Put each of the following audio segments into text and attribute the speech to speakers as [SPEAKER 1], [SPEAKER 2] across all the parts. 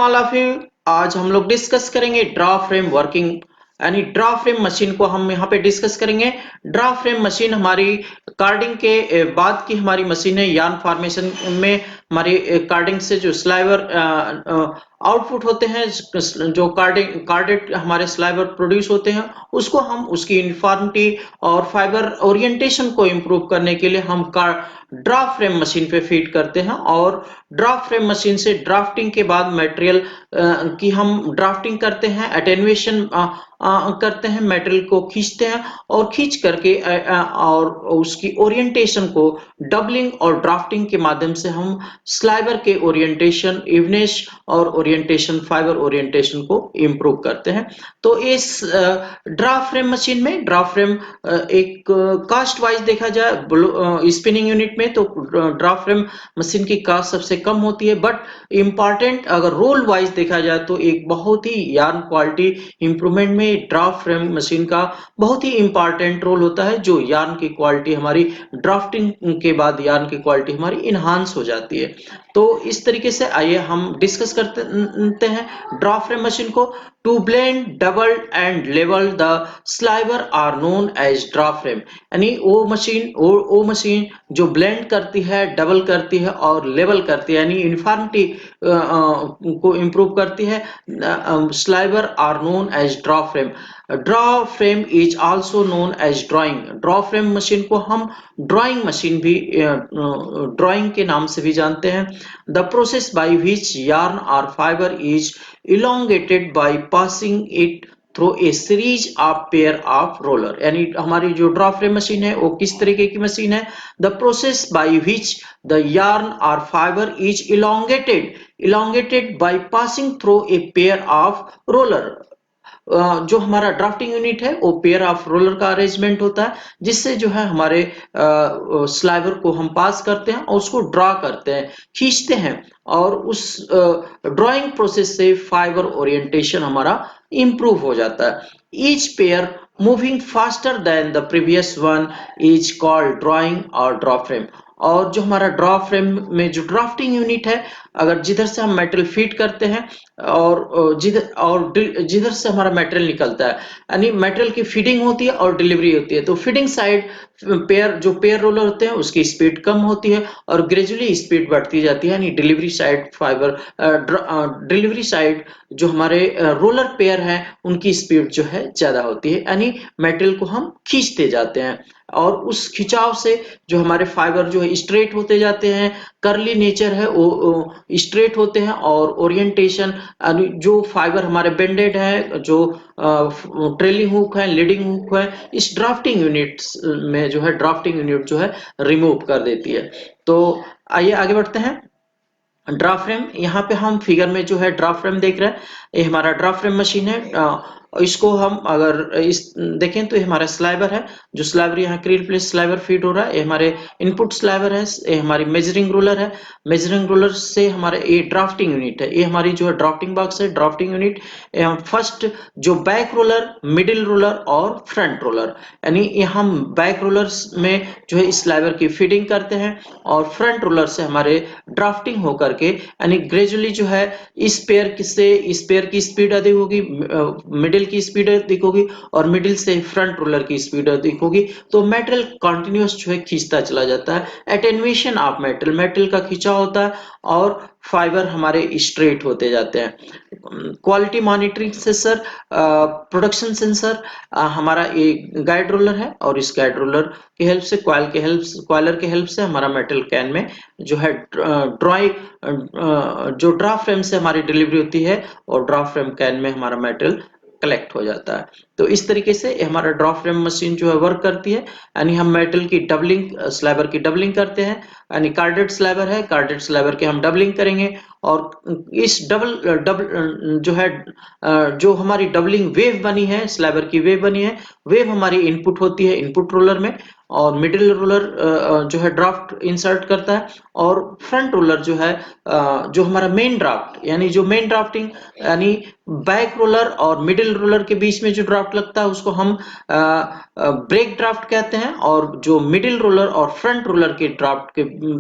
[SPEAKER 1] All of you. आज हम लोग डिस्कस करेंगे ड्रा फ्रेम वर्किंग यानी ड्रा फ्रेम मशीन को हम यहाँ पे डिस्कस करेंगे। ड्रा फ्रेम मशीन हमारी कार्डिंग के बाद की हमारी मशीन है। यार्न फॉर्मेशन में हमारी कार्डिंग से जो स्लाइवर आउटपुट होते हैं, जो कार्डेड हमारे स्लाइवर प्रोड्यूस होते हैं, उसको हम उसकी यूनिफॉर्मिटी और फाइबर ओरिएंटेशन को इम्प्रूव करने के लिए हम ड्रा फ्रेम मशीन पे फीड करते हैं। और ड्रा फ्रेम मशीन से ड्राफ्टिंग के बाद मटेरियल की हम ड्राफ्टिंग करते हैं, अटेन्युएशन करते हैं, मटेरियल को खींचते हैं और खींच करके और उसकी ओरिएंटेशन को डबलिंग और ड्राफ्टिंग के माध्यम से हम स्लाइवर के ओरिएंटेशन, इवनेस और ओरिएंटेशन, फाइबर ओरिएंटेशन को इम्प्रूव करते हैं। तो इस ड्रा फ्रेम मशीन में ड्रा फ्रेम एक कास्ट वाइज देखा जाए स्पिनिंग यूनिट में तो ड्रा फ्रेम मशीन की कास्ट सबसे कम होती है, बट इम्पॉर्टेंट अगर रोल वाइज देखा जाए तो एक बहुत ही यार्न क्वालिटी इंप्रूवमेंट में ड्रा फ्रेम मशीन का बहुत ही इंपॉर्टेंट रोल होता है, जो यार्न की क्वालिटी हमारी ड्राफ्टिंग के बाद यार्न की क्वालिटी हमारी इनहांस हो जाती है। तो इस तरीके से आइए हम डिस्कस करते हैं ड्रा फ्रेम मशीन को। To blend, double and level the sliver are known as draw frame. यानी वो मशीन जो ब्लेंड करती है, डबल करती है और लेवल करती है, यानी यूनिफॉर्मिटी को इम्प्रूव करती है, sliver are known as draw frame. Draw frame is also known as drawing. Draw frame machine को हम ड्राइंग मशीन भी, ड्राइंग के नाम से भी जानते हैं। The process by which yarn or fiber is elongated by passing it through a series of pair of roller. यानी हमारी जो ड्रा फ्रेम मशीन है वो किस तरीके की मशीन है? The process by which the yarn और fibre is elongated by passing through a pair of roller। जो हमारा ड्राफ्टिंग यूनिट है वो पेयर ऑफ रोलर का अरेंजमेंट होता है, जिससे जो है हमारे स्लाइवर को हम पास करते हैं और उसको ड्रा करते हैं, खींचते हैं, और उस ड्राइंग प्रोसेस से फाइबर ओरिएंटेशन हमारा इंप्रूव हो जाता है। Each pair moving faster than the previous one is called drawing और ड्रा फ्रेम। और जो हमारा ड्रा फ्रेम में जो ड्राफ्टिंग यूनिट है, अगर जिधर से हम मेटेरियल फीड करते हैं और जिधर से हमारा मटेरियल निकलता है, यानी मटेरियल की फीडिंग होती है और डिलीवरी होती है, तो फीडिंग साइड पेयर रोलर होते हैं उसकी स्पीड कम होती है और ग्रेजुअली स्पीड बढ़ती जाती है, यानी डिलीवरी साइड जो हमारे रोलर पेयर हैं उनकी स्पीड जो है ज्यादा होती है, यानी मटेरियल को हम खींचते जाते हैं और उस खिंचाव से जो हमारे फाइबर जो है स्ट्रेट होते जाते हैं, कर्ली नेचर है वो स्ट्रेट होते हैं, और ओरिएंटेशन जो फाइबर हमारे बेंडेड है, जो ट्रेलिंग हुक है, लीडिंग हुक है, इस ड्राफ्टिंग यूनिट में जो है ड्राफ्टिंग यूनिट जो है रिमूव कर देती है। तो आइए आगे बढ़ते हैं। ड्रा फ्रेम, यहाँ पे हम फिगर में जो है ड्रा फ्रेम देख रहे हैं, ये हमारा ड्रा फ्रेम मशीन है। इसको हम अगर इस देखें तो ये हमारा स्लाइवर है, जो स्लाइवर यहाँ क्रिल प्लेस स्लाइवर फीड हो रहा है, ये हमारे इनपुट स्लाइवर है, ये हमारी मेजरिंग रोलर है, मेजरिंग रोलर से हमारे ये ड्राफ्टिंग यूनिट है, ये हमारी जो है ड्राफ्टिंग बॉक्स है, ड्राफ्टिंग यूनिट। फर्स्ट जो बैक रोलर, मिडिल रोलर और फ्रंट रोलर, यानी ये हम बैक रोलर्स में जो है स्लाइवर की फीडिंग करते हैं और फ्रंट रोलर से हमारे ड्राफ्टिंग होकर के, यानी ग्रेजुअली जो है इस पेयर की स्पीड अधिक होगी, मिडिल की स्पीड अधिक होगी और मिडिल से फ्रंट रोलर की स्पीड अधिक होगी, तो मेटेरियल कंटिन्यूअस जो है खींचता चला जाता है। एटेन्युएशन ऑफ मेटेरियल का खिंचाव होता है और फाइबर हमारे स्ट्रेट होते जाते हैं। Quality monitoring sensor, production sensor, हमारा एक गाइड रोलर है और इस गाइड रोलर के हेल्प से, क्वाइलर के हेल्प से हमारा मेटल कैन में जो है जो ड्रा फ्रेम से हमारी डिलीवरी होती है और ड्रा फ्रेम कैन में हमारा मेटेरियल कलेक्ट हो जाता है। तो इस तरीके से हमारा ड्रा फ्रेम मशीन जो है वर्क करती है, यानी हम मेटल की डबलिंग, स्लाइबर की डबलिंग करते हैं, यानी कार्डेड स्लाइबर है, कार्डेड स्लाइबर की हम डबलिंग करेंगे और इस डबल जो है जो हमारी डबलिंग वेव बनी है, स्लाइबर की वेव बनी है, वेव हमारी इनपुट होती है इनपुट रोलर में, और मिडिल रोलर जो है ड्राफ्ट इंसर्ट करता है, और फ्रंट रोलर जो है जो हमारा मेन ड्राफ्ट यानी जो मेन ड्राफ्टिंग यानी बैक रोलर और मिडिल रोलर के बीच में जो ड्राफ्ट लगता है उसको हम ब्रेक ड्राफ्ट कहते हैं, और जो मिडिल रोलर और फ्रंट रोलर के ड्राफ्ट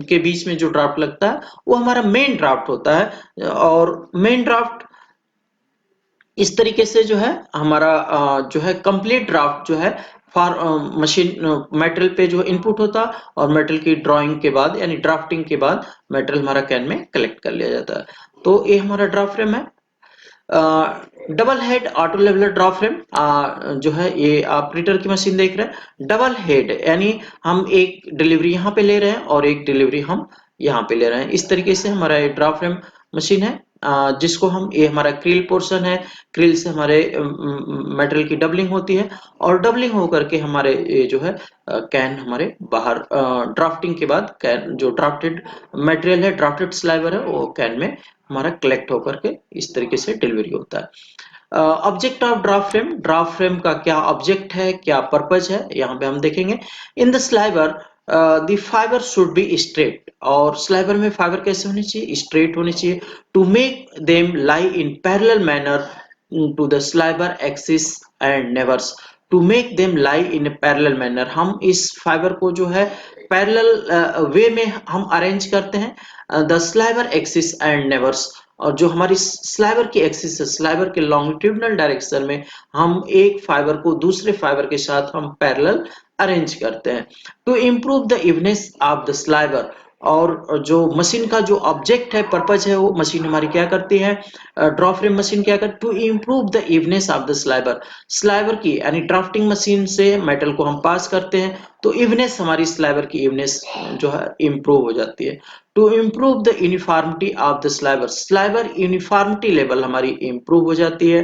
[SPEAKER 1] के बीच में जो ड्राफ्ट लगता है वो हमारा मेन ड्राफ्ट होता है। और मेन ड्राफ्ट इस तरीके से जो है हमारा जो है कंप्लीट ड्राफ्ट जो है फॉर मशीन मेटल पे जो इनपुट होता और मेटल की ड्राइंग के बाद यानी ड्राफ्टिंग के बाद मेटल हमारा कैन में कलेक्ट कर लिया जाता है। तो ये हमारा ड्राफ्ट फ्रेम है। Double head auto leveller draw frame जो है ये आप प्रिंटर की मशीन देख रहे हैं। डबल हेड यानी हम एक डिलीवरी यहाँ पे ले रहे हैं और एक डिलीवरी हम यहाँ पे ले रहे हैं। इस तरीके से हमारा ये ड्रॉ फ्रेम मशीन है, जिसको हम ये हमारा क्रिल पोर्शन है, क्रिल से हमारे मेटल की डबलिंग होती है और डबलिंग होकर के हमारे ये जो है कैन हमारे बाहर ड्राफ्टिंग के बाद कैन जो ड्राफ्टेड मटेरियल है, ड्राफ्टेड स्लाइवर है, वो कैन में हमारा कलेक्ट होकर के इस तरीके से डिलीवरी होता है। ऑब्जेक्ट ऑफ ड्राफ्ट फ्रेम का क्या ऑब्जेक्ट है, क्या पर्पज है, यहाँ पे हम देखेंगे। In the sliver the fiber should be straight, और स्लाइवर में फाइबर कैसे होनी चाहिए, स्ट्रेट होनी चाहिए। To make them lie in parallel manner to the sliver axis and नेवर्स, to make them lie in parallel manner, हम इस फाइबर को जो है पैरेलल वे में हम अरेंज करते हैं द स्लाइवर एक्सिस एंड नेवर्स, और जो हमारी स्लाइवर की एक्सिस है, स्लाइवर के लॉन्गिट्यूडनल डायरेक्शन में हम एक फाइबर को दूसरे फाइबर के साथ हम पैरेलल अरेंज करते हैं। To improve the evenness of the sliver, और जो मशीन का जो ऑब्जेक्ट है, पर्पज है, वो मशीन हमारी क्या करती है, ड्रॉ फ्रेम मशीन क्या करती है, to improve the evenness of the sliver, sliver की यानी ड्राफ्टिंग मशीन से मेटल को हम पास करते हैं तो इवनेस हमारी स्लाइवर की इवनेस जो है इम्प्रूव हो जाती है। To improve the uniformity of the sliver, sliver uniformity level हमारी इम्प्रूव हो जाती है।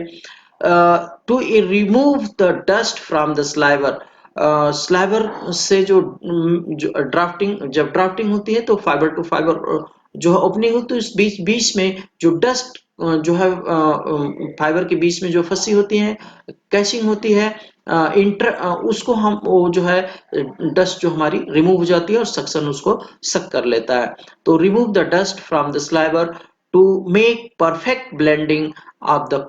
[SPEAKER 1] To remove the dust from the sliver, sliver से जो ड्राफ्टिंग जब ड्राफ्टिंग होती है तो फाइबर टू फाइबर जो ओपनिंग होती है, उस बीच बीच में जो डस्ट जो है फाइबर के बीच में जो फंसी होती है, कैचिंग होती है, इंटर उसको हम वो जो है डस्ट जो हमारी रिमूव हो जाती है और सक्शन उसको सक कर लेता है। तो remove the dust from the sliver to make perfect blending of the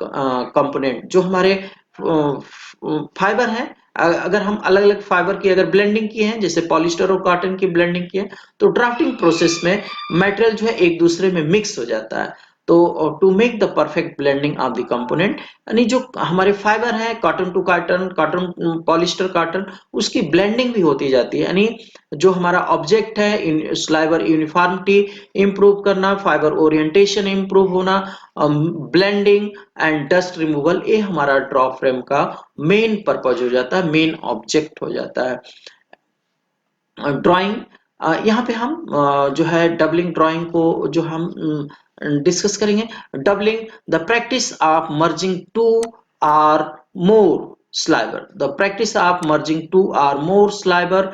[SPEAKER 1] component, जो हमारे फाइबर है, अगर हम अलग अलग फाइबर की अगर ब्लेंडिंग की है, जैसे पॉलिस्टर और कॉटन की ब्लेंडिंग की है, तो ड्राफ्टिंग प्रोसेस में मटेरियल जो है एक दूसरे में मिक्स हो जाता है। तो to make the perfect blending of the component यानी जो हमारे फाइबर है, cotton to cotton, cotton polyester cotton, उसकी ब्लेंडिंग भी होती जाती है, यानी जो हमारा ऑब्जेक्ट है स्लाइवर यूनिफॉर्मिटी इंप्रूव करना, फाइबर ओरिएंटेशन इंप्रूव होना, ब्लेंडिंग एंड डस्ट रिमूवल, ये हमारा ड्रॉ फ्रेम का मेन पर्पज हो जाता है, मेन ऑब्जेक्ट हो जाता है। ड्राइंग यहाँ पे हम जो है डबलिंग ड्राइंग को जो हम डिस्कस करेंगे। Doubling the practice of merging two or more sliver, the practice of merging two or more sliver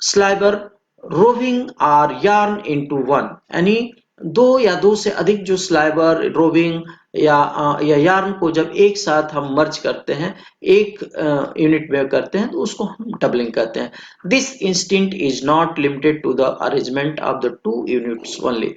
[SPEAKER 1] sliver roving or yarn into one, यानी दो या दो से अधिक जो स्लाइबर रोविंग या यार्न को जब एक साथ हम मर्ज करते हैं, एक यूनिट में करते हैं, तो उसको हम डबलिंग कहते हैं। This instinct is not limited to the arrangement of the two units only.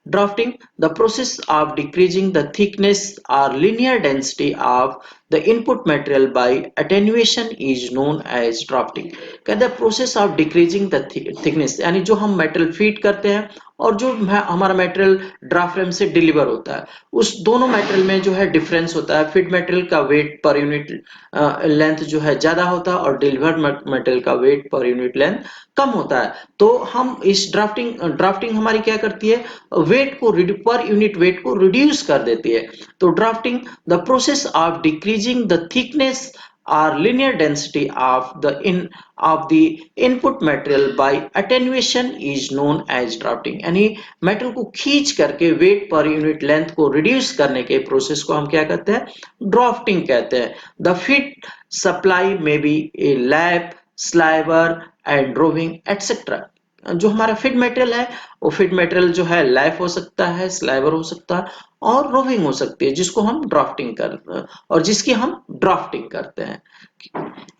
[SPEAKER 1] Drafting, the process of decreasing the thickness or linear density of the input material by attenuation is known as drafting। कहते हैं process of decreasing the thickness, यानी जो हम metal feed करते हैं और जो हमारा मेटेरियल ड्राफ्ट फ्रेम से डिलीवर होता है, उस दोनों मेटेरियल में जो है डिफरेंस होता है। फीड मेटेरियल का वेट पर यूनिट लेंथ जो है ज्यादा होता है और डिलीवर मेटेरियल का वेट पर यूनिट लेंथ कम होता है। तो हम इस ड्राफ्टिंग हमारी क्या करती है, वेट को पर यूनिट वेट को रिड्यूस कर देती है। तो drafting the process of decreasing the thickness or linear density of the input material by attenuation is known as drafting, यानी मेटल को खींच करके वेट पर यूनिट लेंथ को रिड्यूस करने के प्रोसेस को हम क्या कहते हैं, ड्राफ्टिंग कहते हैं। The feed supply may be a lap sliver and roving etcetera, जो हमारा फीड मटेरियल है, वो फीड मटेरियल जो है लैप हो सकता है, स्लाइवर हो सकता है और रोविंग हो सकती है, जिसको हम ड्राफ्टिंग कर और जिसकी हम ड्राफ्टिंग करते हैं।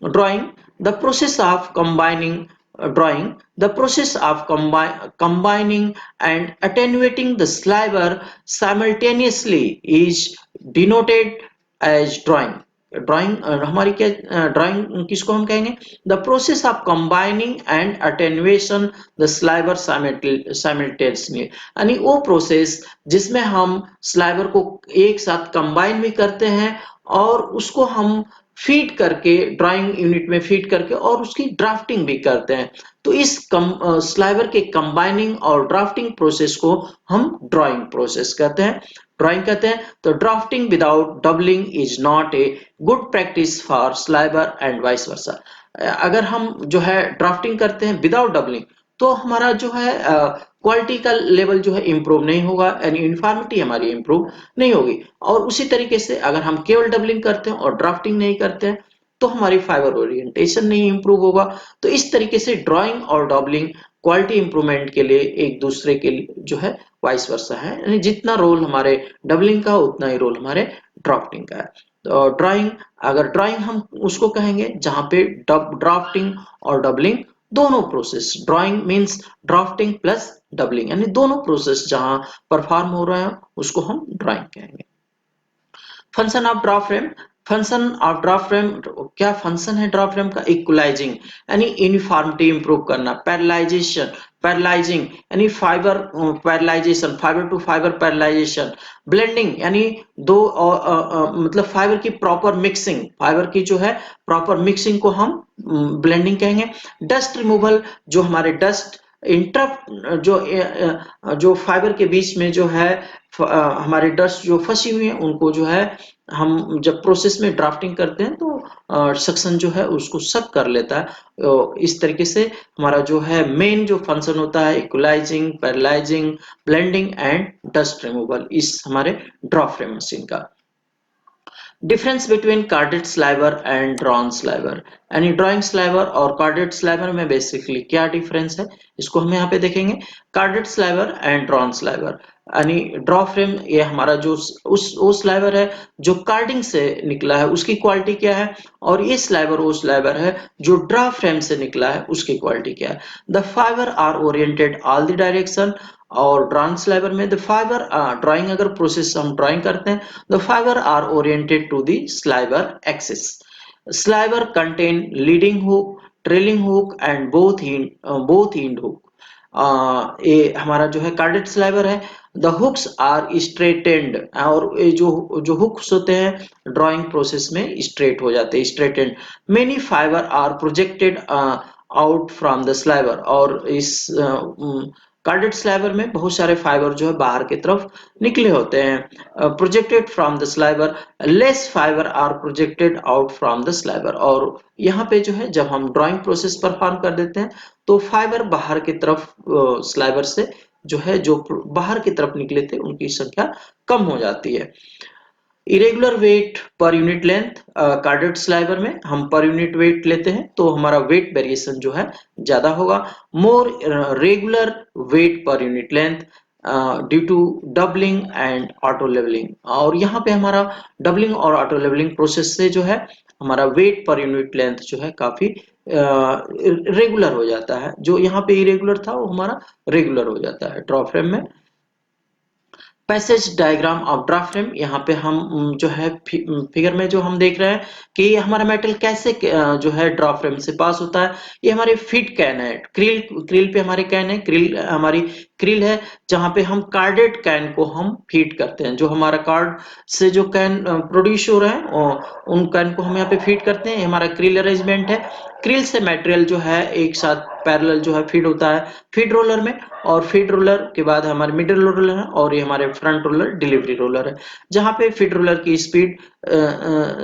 [SPEAKER 1] Drawing, the process of combining and attenuating the sliver simultaneously is denoted as drawing. Drawing हमारी क्या ड्राइंग किसको हम कहेंगे? The process of combining and attenuation the sliver simultaneously, यानी वो प्रोसेस जिसमें हम स्लाइवर को एक साथ कंबाइन भी करते हैं और उसको हम फीड करके ड्राइंग यूनिट में फीड करके और उसकी ड्राफ्टिंग भी करते हैं। तो इस स्लाइवर के कंबाइनिंग और ड्राफ्टिंग प्रोसेस को हम ड्राइंग प्रोसेस कहते हैं, ड्राइंग कहते हैं। तो drafting without doubling is not a good practice for sliver and vice versa. अगर हम जो है ड्राफ्टिंग करते हैं विदाउट डबलिंग, तो हमारा जो है क्वालिटी का लेवल जो है इम्प्रूव नहीं होगा, यानी यूनिफॉर्मिटी हमारी इम्प्रूव नहीं होगी। और उसी तरीके से अगर हम केवल डबलिंग करते हैं और ड्राफ्टिंग नहीं करते हैं, तो हमारी फाइबर ओरिएंटेशन नहीं इम्प्रूव होगा। तो इस तरीके से ड्राइंग और डबलिंग क्वालिटी इंप्रूवमेंट के लिए एक दूसरे के लिए जो है वाइस वर्सा है, यानी जितना रोल हमारे डबलिंग का उतना ही रोल हमारे ड्राफ्टिंग का है। तो ड्राइंग, अगर ड्राइंग हम उसको कहेंगे जहां पे ड्राफ्टिंग और डबलिंग दोनों process, drawing means drafting plus doubling, यानी दोनों प्रोसेस जहां परफॉर्म हो रहे हैं उसको हम ड्राइंग कहेंगे। Function of draw frame, function of draw frame, क्या फंक्शन है ड्रा फ्रेम का? इक्वलाइजिंग, यानी यूनिफॉर्मिटी इंप्रूव करना। पैरेलाइजेशन, पैरेलाइजिंग यानी fibre parallelisation, fibre to fibre parallelisation. Blending यानी दो मतलब फाइबर की प्रॉपर मिक्सिंग, फाइबर की जो है प्रॉपर मिक्सिंग को हम ब्लेंडिंग कहेंगे। डस्ट रिमूवल, जो हमारे डस्ट इंटरप्ट जो फाइबर के बीच में जो है हमारे डस्ट जो फंसी हुई है उनको जो है हम जब प्रोसेस में ड्राफ्टिंग करते हैं तो सक्शन जो है उसको सक कर लेता है। इस तरीके से हमारा जो है मेन जो फंक्शन होता है equalising, parallelising, blending and dust removal इस हमारे ड्रॉ फ्रेम मशीन का। Difference between carded sliver and drawn sliver, यानी ड्राइंग स्लाइवर और कार्डेड स्लाइवर में बेसिकली क्या डिफरेंस है, इसको हम यहाँ पे देखेंगे। Carded sliver and drawn sliver, यानी ड्रॉ फ्रेम ये हमारा जो वो स्लाइवर है जो कार्डिंग से निकला है उसकी क्वालिटी क्या है, और ये स्लाइवर वो स्लाइवर है जो ड्रॉ फ्रेम से निकला है उसकी क्वालिटी क्या है। The fiber are oriented all the direction, और ड्रॉन स्लाइवर में द फाइबर ड्राइंग अगर प्रोसेस हम ड्राइंग करते हैं, the fiber are oriented to the sliver axis. Sliver contain leading hook, trailing hook and both end hook. ये हमारा जो है कार्डेड स्लाइवर है। द हुक्स आर स्ट्रेटेंड, और ये जो जो हुक्स होते हैं ड्राइंग प्रोसेस में स्ट्रेट हो जाते हैं, straightened. Many fibre are projected out from the sliver, और इस कार्डेड स्लाइवर में बहुत सारे फाइबर जो है बाहर की तरफ निकले होते हैं। Projected from the sliver, less fiber are projected out from the sliver, और यहाँ पे जो है जब हम ड्राइंग प्रोसेस परफॉर्म कर देते हैं तो फाइबर बाहर की तरफ स्लाइवर से जो है जो बाहर की तरफ निकले थे उनकी संख्या कम हो जाती है। Irregular weight per unit length, carded sliver में हम पर यूनिट वेट लेते हैं तो हमारा वेट वेरिएशन जो है ज्यादा होगा। More regular weight per unit length due to doubling and auto leveling, और यहाँ पे हमारा डबलिंग और ऑटो लेवलिंग प्रोसेस से जो है हमारा वेट पर यूनिट लेंथ जो है काफी रेगुलर हो जाता है। जो यहाँ पे इरेगुलर था वो हमारा रेगुलर हो जाता है ड्रॉ फ्रेम में। Passage diagram of draw frame, यहाँ पे हम जो है फिगर में जो हम देख रहे हैं कि हमारा मेटल कैसे जो है ड्रा फ्रेम से पास होता है। ये हमारे फीड कैन है, क्रिल पे हमारे कैन है, क्रिल हमारी क्रिल है जहाँ पे हम कार्डेड कैन को हम फीड करते हैं। जो हमारा कार्ड से जो कैन प्रोड्यूस हो रहे हैं उन कैन को हम यहाँ पे फीड करते हैं। हमारा क्रिल अरेंजमेंट है, क्रिल से मटेरियल जो है एक साथ पैरेलल जो है फीड होता है फीड रोलर में, और फीड रोलर के बाद हमारे मिडिल रोलर है, और ये हमारे फ्रंट रोलर डिलीवरी रोलर है। जहाँ पे फीड रोलर की स्पीड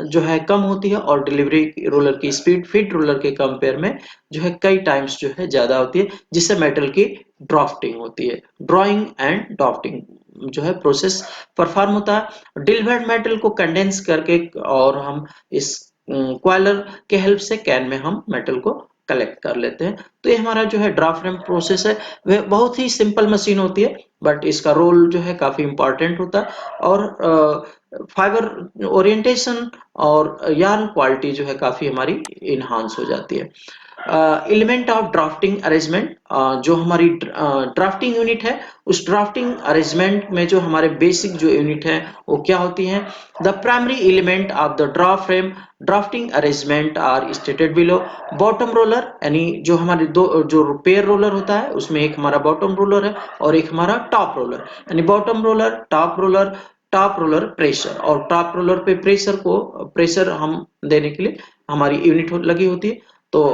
[SPEAKER 1] जो है कम होती है और डिलीवरी रोलर की स्पीड फीड रोलर के कंपेयर में जो है कई टाइम्स जो है ज्यादा होती है, जिससे मेटल की ड्राफ्टिंग होती है। ड्राइंग एंड ड्राफ्टिंग जो है प्रोसेस परफॉर्म होता है। डिलीवर्ड मेटल को कंडेंस करके और हम इस क्वाइलर के हेल्प से कैन में हम मेटल को कलेक्ट कर लेते हैं। तो ये हमारा जो है ड्राफ्ट फ्रेम प्रोसेस है वह बहुत ही सिंपल मशीन होती है, बट इसका रोल जो है काफी इंपॉर्टेंट होता है। और फाइबर ओरिएंटेशन और यार्न क्वालिटी जो है काफी हमारी इनहांस हो जाती है। एलिमेंट ऑफ ड्राफ्टिंग अरेंजमेंट, जो हमारी ड्राफ्टिंग यूनिट है, उस ड्राफ्टिंग अरेंजमेंट में जो हमारे बेसिक जो यूनिट है वो क्या होती हैं। The primary element of the draft frame drafting arrangement are stated below. Bottom roller, यानी जो हमारे दो जो पेयर रोलर होता है उसमें एक हमारा बॉटम रोलर है और एक हमारा टॉप रोलर, यानी bottom roller, top roller pressure, और टॉप रोलर पे प्रेशर हम देने के लिए हमारी यूनिट लगी होती है। तो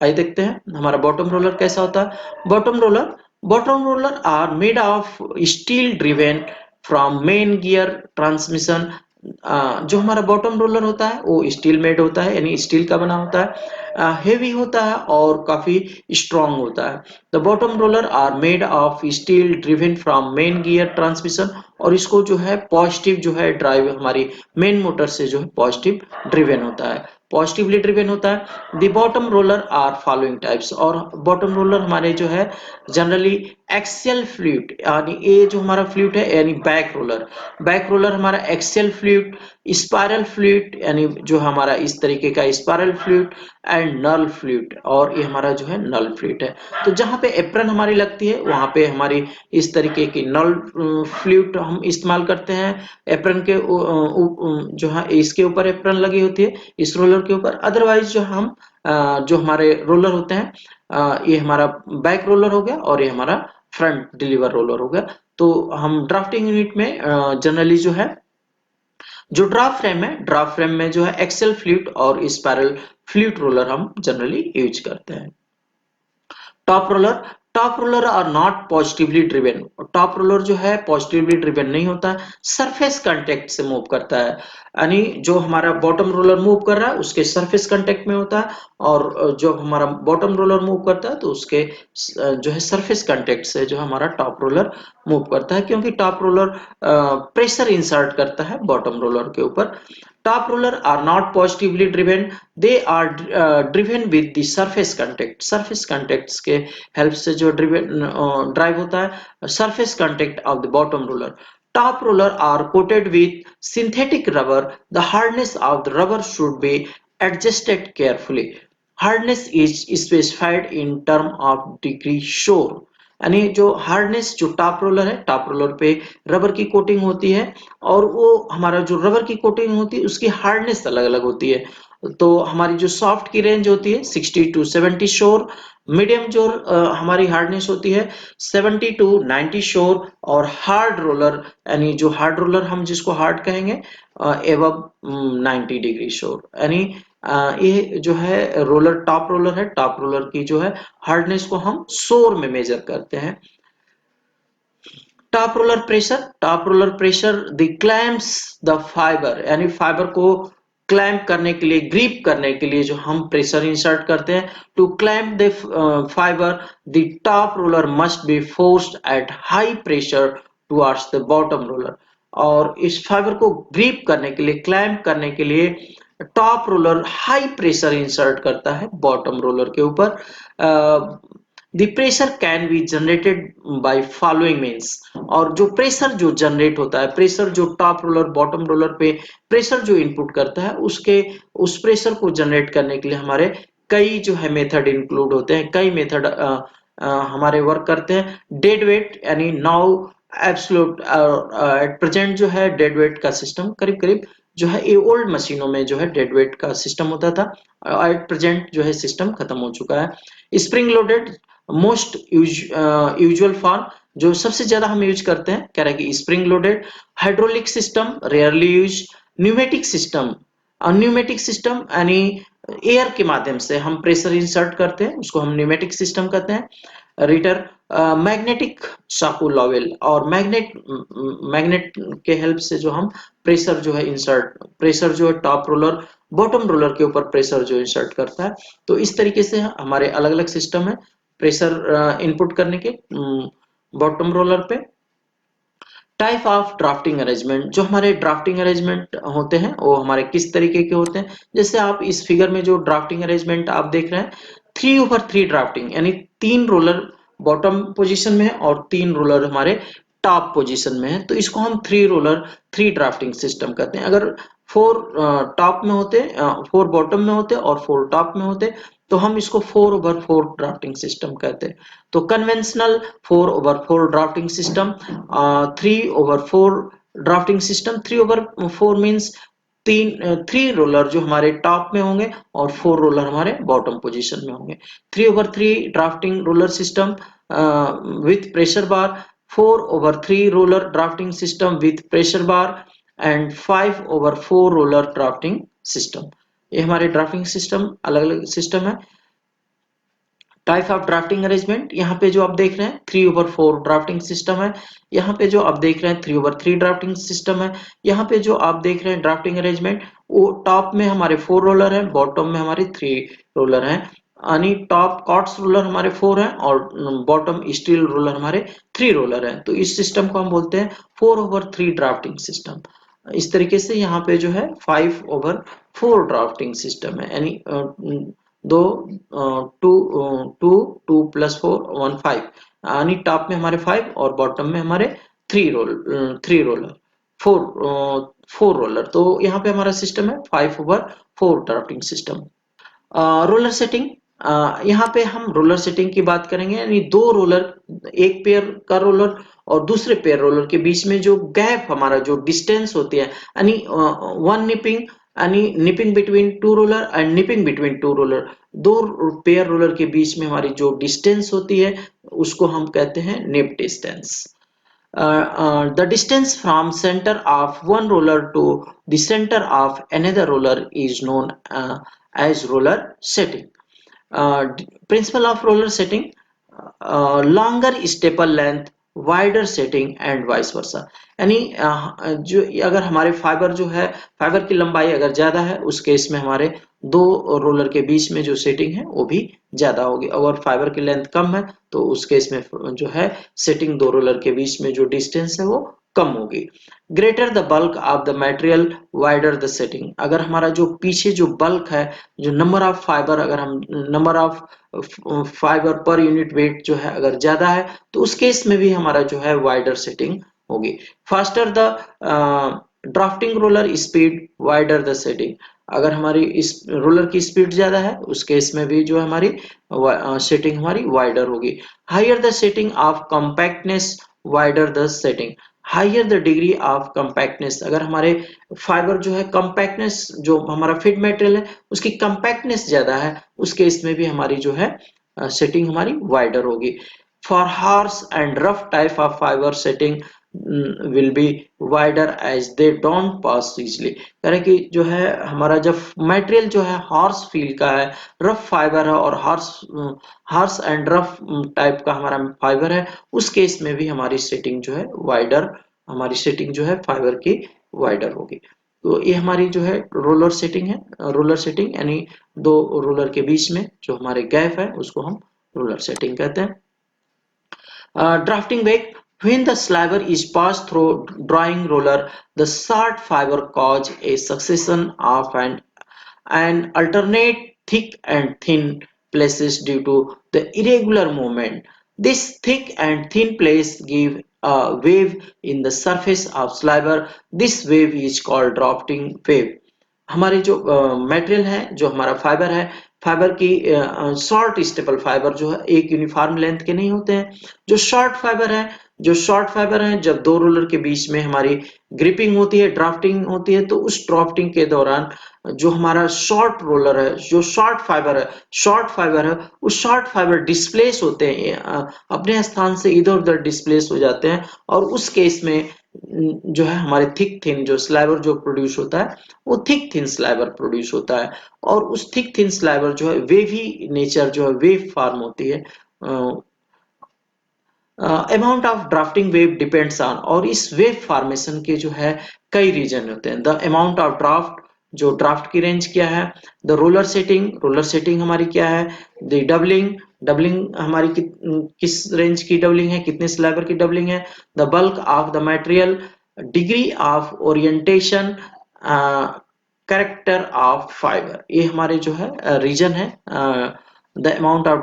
[SPEAKER 1] आइए देखते हैं हमारा बॉटम रोलर कैसा होता है। Bottom roller are made of steel driven from main gear transmission. जो हमारा बॉटम रोलर होता है वो स्टील मेड होता है, यानी स्टील का बना होता है, हेवी होता है और काफी स्ट्रॉन्ग होता है। The bottom roller are made of steel driven from main gear transmission, और इसको जो है पॉजिटिव जो है ड्राइव हमारी मेन मोटर से जो है पॉजिटिव ड्रिवेन होता है, पॉजिटिवली ड्रिवेन होता है। The bottom roller are following types, और बॉटम रोलर हमारे जो है जनरली एक्सियल फ्लूइड, यानी ये जो हमारा फ्लूइड है, यानी बैक रोलर हमारा एक्सियल फ्लूइड, स्पाइरल फ्लूइड यानी जो हमारा इस तरीके का spiral fluid, and knurled fluid, और ये हमारा जो है नल फ्लूइड है। तो जहां पे एप्रन हमारी लगती है वहां पे हमारी इस तरीके की नल फ्लूइड हम इस्तेमाल करते हैं। एप्रन के जो है इसके ऊपर एप्रन लगी होती है इस रोलर के ऊपर। अदरवाइज जो हम जो हमारे रोलर होते हैं, ये हमारा बैक रोलर हो गया और ये हमारा फ्रंट डिलीवर रोलर हो गया। तो हम ड्राफ्टिंग यूनिट में जनरली जो है जो ड्राफ्ट फ्रेम में जो है एक्सेल फ्लूइड और स्पाइरल फ्लूइड रोलर हम जनरली यूज करते हैं। Top roller top roller are not positively driven. Top roller जो है पॉजिटिवली ड्रिवेन नहीं होता है, सरफेस कांटेक्ट से मूव करता है, यानी जो हमारा बॉटम रोलर मूव कर रहा है उसके सरफेस कांटेक्ट में होता है, और जो हमारा बॉटम रोलर मूव करता है तो उसके जो है सरफेस कांटेक्ट से जो हमारा टॉप रोलर मूव करता है, क्योंकि टॉप रोलर प्रेशर इंसर्ट करता है बॉटम रोलर के ऊपर। Top roller are not positively driven, they are driven with the surface contacts के हेल्प से जो ड्राइव होता है surface contact of the bottom roller. Top roller are coated with synthetic rubber, the hardness of the rubber should be adjusted carefully. Hardness is specified in term of degree shore, यानी जो hardness जो top roller है, top roller पे rubber की coating होती है, और वो हमारा जो रबर की कोटिंग होती है उसकी हार्डनेस अलग अलग होती है। तो हमारी जो सॉफ्ट की रेंज होती है 60 टू 70 शोर, मीडियम जो हमारी हार्डनेस होती है 70 टू 90 शोर, और हार्ड रोलर यानी जो हार्ड रोलर हम जिसको हार्ड कहेंगे एवब 90 डिग्री शोर, यानी ये जो है रोलर टॉप रोलर है, टॉप रोलर की जो है हार्डनेस को हम शोर में मेजर करते हैं। Top roller pressure the clamps the fibre, यानी फाइबर को क्लैम्प करने के लिए, ग्रिप करने के लिए जो हम प्रेशर इंसर्ट करते हैं। To clamp the fiber the top roller must be forced at high pressure towards the bottom roller, और इस फाइबर को ग्रिप करने के लिए, क्लैम्प करने के लिए top roller high pressure insert करता है बॉटम रोलर के ऊपर। The pressure can be generated by following means, और जो प्रेशर जो जनरेट होता है, प्रेशर जो टॉप रोलर बॉटम रोलर पे प्रेशर जो इनपुट करता है उसके उस प्रेशर को जनरेट करने के लिए हमारे कई जो है मेथड इंक्लूड होते हैं, कई मेथड हमारे वर्क करते हैं। डेड वेट, यानी नाउ एब्सोल्यूट एट प्रेजेंट जो है डेड वेट का सिस्टम करीब करीब जो है ये ओल्ड मशीनों में जो है डेड वेट का सिस्टम होता था, एट प्रेजेंट जो है सिस्टम खत्म हो चुका है। Spring loaded most usual form, जो सबसे ज्यादा हम यूज करते हैं कह रहा है कि spring loaded. Hydraulic system rarely use. Pneumatic system यानी एयर के माध्यम से हम प्रेशर इंसर्ट करते हैं उसको हम न्यूमेटिक सिस्टम कहते हैं। रीटर मैग्नेटिक साकू लॉवेल, और मैग्नेट के हेल्प से जो हम प्रेशर जो है इंसर्ट, प्रेशर जो है टॉप रोलर बॉटम रोलर के ऊपर प्रेशर जो इंसर्ट करता है। तो इस तरीके से हमारे अलग अलग सिस्टम है प्रेशर इनपुट करने के बॉटम रोलर पे। टाइप ऑफ ड्राफ्टिंग अरेंजमेंट, जो हमारे ड्राफ्टिंग अरेंजमेंट होते हैं वो हमारे किस तरीके के होते हैं। जैसे आप इस फिगर में जो ड्राफ्टिंग अरेंजमेंट आप देख रहे हैं 3/3 ड्राफ्टिंग, यानी 3 रोलर बॉटम पोजीशन में है और 3 रोलर हमारे टॉप पोजीशन में है, तो इसको हम 3 रोलर 3 ड्राफ्टिंग सिस्टम कहते हैं। अगर 4 टॉप में होते, 4 बॉटम में होते और 4 टॉप में होते तो हम इसको 4/4 ड्राफ्टिंग सिस्टम कहते हैं। तो conventional 4/4 drafting system, 3/4 drafting system, 3/4 means 3 roller जो हमारे टॉप में होंगे और 4 रोलर हमारे बॉटम पोजीशन में होंगे। 3/3 drafting roller system with pressure bar, 4/3 roller drafting system with pressure bar and 5/4 roller drafting system. ये हमारे ड्राफ्टिंग सिस्टम अलग अलग सिस्टम है। टाइप ऑफ ड्राफ्टिंग अरेंजमेंट, यहाँ पे जो आप देख रहे हैं 3/4 ड्राफ्टिंग सिस्टम है। यहाँ पे जो आप देख रहे हैं 3/3 ड्राफ्टिंग सिस्टम है। यहाँ पे जो आप देख रहे हैं ड्राफ्टिंग अरेंजमेंट, वो टॉप में हमारे 4 रोलर हैं, बॉटम में हमारे 3 रोलर हैं। यानी टॉप कॉर्ड्स रोलर हमारे 4 हैं और बॉटम स्टील रोलर हमारे 3 रोलर हैं। तो इस सिस्टम को हम बोलते हैं 4/3 ड्राफ्टिंग सिस्टम। इस तरीके से यहाँ पे जो है 5/4 ड्राफ्टिंग सिस्टम है, यानी दो टू टू टू प्लस 4 1 5, यानी टॉप में हमारे 5 और बॉटम में हमारे 3 रोलर 4 रोलर। तो यहाँ पे हमारा सिस्टम है 5/4 ड्राफ्टिंग सिस्टम। रोलर सेटिंग, यहाँ पे हम रोलर सेटिंग की बात करेंगे, यानी 2 रोलर, एक पेयर का रोलर और दूसरे पेयर रोलर के बीच में जो गैप, हमारा जो डिस्टेंस होती है, यानी वन निपिंग, यानी nipping between 2 roller and nipping between 2 roller, 2 pair roller के बीच में हमारी जो डिस्टेंस होती है उसको हम कहते हैं निप distance. The distance from center of one roller to the center of another roller is known as roller setting. Principle of roller setting: longer staple length, wider setting and vice versa। यानी जो अगर हमारे fibre जो है, fibre की लंबाई अगर ज्यादा है उस केस में हमारे 2 रोलर के बीच में जो सेटिंग है वो भी ज्यादा होगी। अगर फाइबर की लेंथ कम है तो उस केस में जो है सेटिंग 2 रोलर के बीच में जो डिस्टेंस है वो कम होगी। Greater the bulk of the material, wider the setting. अगर हमारा जो पीछे जो बल्क है, जो नंबर ऑफ फाइबर, अगर हम number of fibre per unit weight जो है अगर ज्यादा है तो उस केस में भी हमारा जो है वाइडर सेटिंग होगी। Faster the drafting roller speed, wider the setting. अगर हमारी इस रोलर की स्पीड ज्यादा है उस केस में भी जो हमारी सेटिंग हमारी वाइडर होगी। Higher the setting of compactness, wider the setting. Higher the degree of compactness, अगर हमारे फाइबर जो है कॉम्पैक्टनेस, जो हमारा फिट मटेरियल है उसकी कॉम्पैक्टनेस ज्यादा है उस केस में भी हमारी जो है सेटिंग हमारी वाइडर होगी। For harsh and rough type of fibre, setting will be wider as they don't pass easily। यानी कि जो है हमारा जब मटेरियल जो है हॉर्स फील का है, रफ फाइबर है और हॉर्स एंड रफ टाइप का हमारा फाइबर है, उस केस में भी हमारी सेटिंग जो है वाइडर, हमारी सेटिंग जो है फाइबर की वाइडर होगी। तो ये हमारी जो है रोलर सेटिंग है। रोलर सेटिंग यानी 2 रोलर के बीच में जो हमारे गैप है उसको हम रोलर सेटिंग कहते हैं। Drafting weight: when the sliver is passed through drawing roller, the short fiber cause a succession of and alternate thick and thin places due to the irregular movement. This thick and thin place give a wave in the surface of sliver. This wave is called drafting wave। हमारे जो material है, जो हमारा fibre है, fibre की short staple fibre जो है एक यूनिफॉर्म लेंथ के नहीं होते हैं। जो शॉर्ट फाइबर है, जो शॉर्ट फाइबर है, जब 2 रोलर के बीच में हमारी ग्रिपिंग होती है, ड्राफ्टिंग होती है, तो उस ड्राफ्टिंग के दौरान जो हमारा शॉर्ट रोलर है, जो शॉर्ट फाइबर है, उस शॉर्ट फाइबर डिस्प्लेस होते हैं, अपने स्थान से इधर उधर डिस्प्लेस हो जाते हैं और उस केस में जो है हमारे थिक थिन जो स्लाइवर जो प्रोड्यूस होता है वो थिक थिन स्लाइवर प्रोड्यूस होता है। और उस थिक थिन स्लाइवर जो है वेवी नेचर, जो है वेव फॉर्म होती है। Amount of drafting wave depends on, और इस वेव फॉर्मेशन के जो है कई रीजन होते हैं। द अमाउंट ऑफ ड्राफ्ट, जो ड्राफ्ट की रेंज क्या है। द रोलर सेटिंग हमारी क्या है। द डबलिंग हमारी किस रेंज की डबलिंग है, कितने स्लाइबर की डबलिंग है। The bulk of the material, degree of orientation, character of fibre. ये हमारे जो है रीजन है the amount of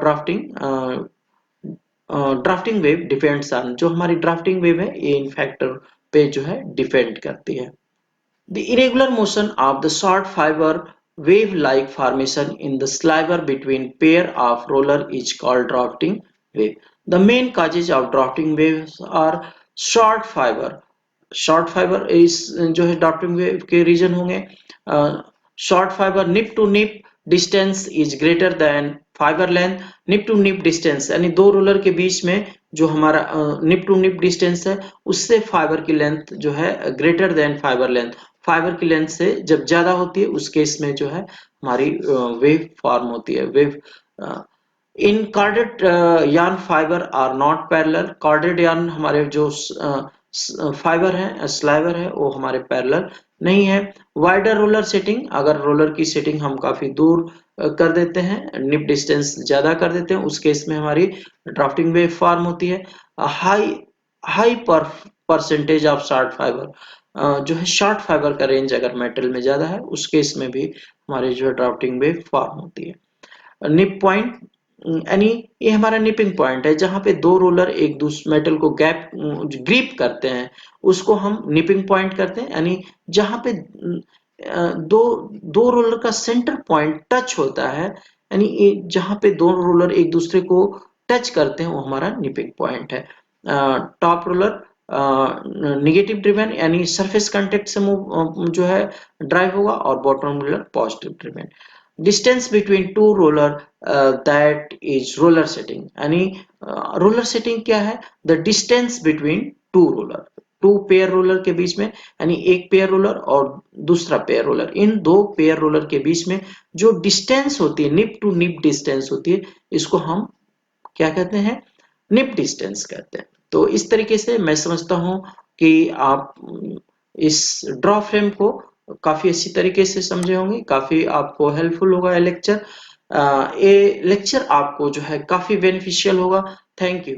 [SPEAKER 1] drafting wave depends on, जो हमारी ड्राफ्टिंग वेव है ये इन फैक्टर पे जो है डिपेंड करती है। The irregular motion of the short fiber wave-like formation in the sliver between pair of roller is called drafting wave. The main causes of drafting waves are short fiber. Short fiber इस जो है drafting wave के reason होंगे। Short fiber nip to nip distance is greater than fiber length. Nip to nip distance यानी दो roller के बीच में जो हमारा निप टू निप डिस्टेंस है उससे फाइबर की लेंथ जो है greater than fiber length, fibre की लेंथ से जब ज्यादा होती है उस केस में जो है हमारी वेव फॉर्म होती है। Wave in carded yarn fiber are not parallel. Carded yarn हमारे जो फाइबर है स्लाइवर है वो हमारे पैरेलल नहीं है। वाइडर रोलर सेटिंग, अगर रोलर की सेटिंग हम काफी दूर कर देते हैं, निप डिस्टेंस ज्यादा कर देते हैं, उस केस में हमारी ड्राफ्टिंग वेव फॉर्म होती है। High high percentage of short fibre, जो है शॉर्ट फाइबर का रेंज अगर मेटल में ज्यादा है उस केस में भी हमारी जो है ड्राफ्टिंग वेव फॉर्म होती है। निप पॉइंट यानी ये हमारा निपिंग पॉइंट है जहां पे दो रोलर एक दूसरे मेटल को ग्रिप करते हैं, उसको हम निपिंग पॉइंट करते हैं। यानी जहां पे दो दो रोलर का सेंटर पॉइंट टच होता है, यानी जहां पे दो रोलर एक दूसरे को टच करते हैं वो हमारा निपिंग पॉइंट है। टॉप रोलर निगेटिव ड्रिवन यानी सरफेस कांटेक्ट से मूव जो है ड्राइव होगा, और bottom roller positive driven. Distance between two roller that is roller setting, यानी रोलर सेटिंग क्या है? The distance between two roller, two pair roller के बीच में, यानी एक पेयर रोलर और दूसरा पेयर रोलर, इन दो पेयर रोलर के बीच में जो डिस्टेंस होती है, निप टू निप डिस्टेंस होती है, इसको हम क्या कहते हैं? निप डिस्टेंस कहते हैं। तो इस तरीके से मैं समझता हूं कि आप इस ड्रॉ फ्रेम को काफी अच्छी तरीके से समझे होंगे, काफी आपको हेल्पफुल होगा ये लेक्चर। ये लेक्चर आपको जो है काफी बेनिफिशियल होगा। Thank you.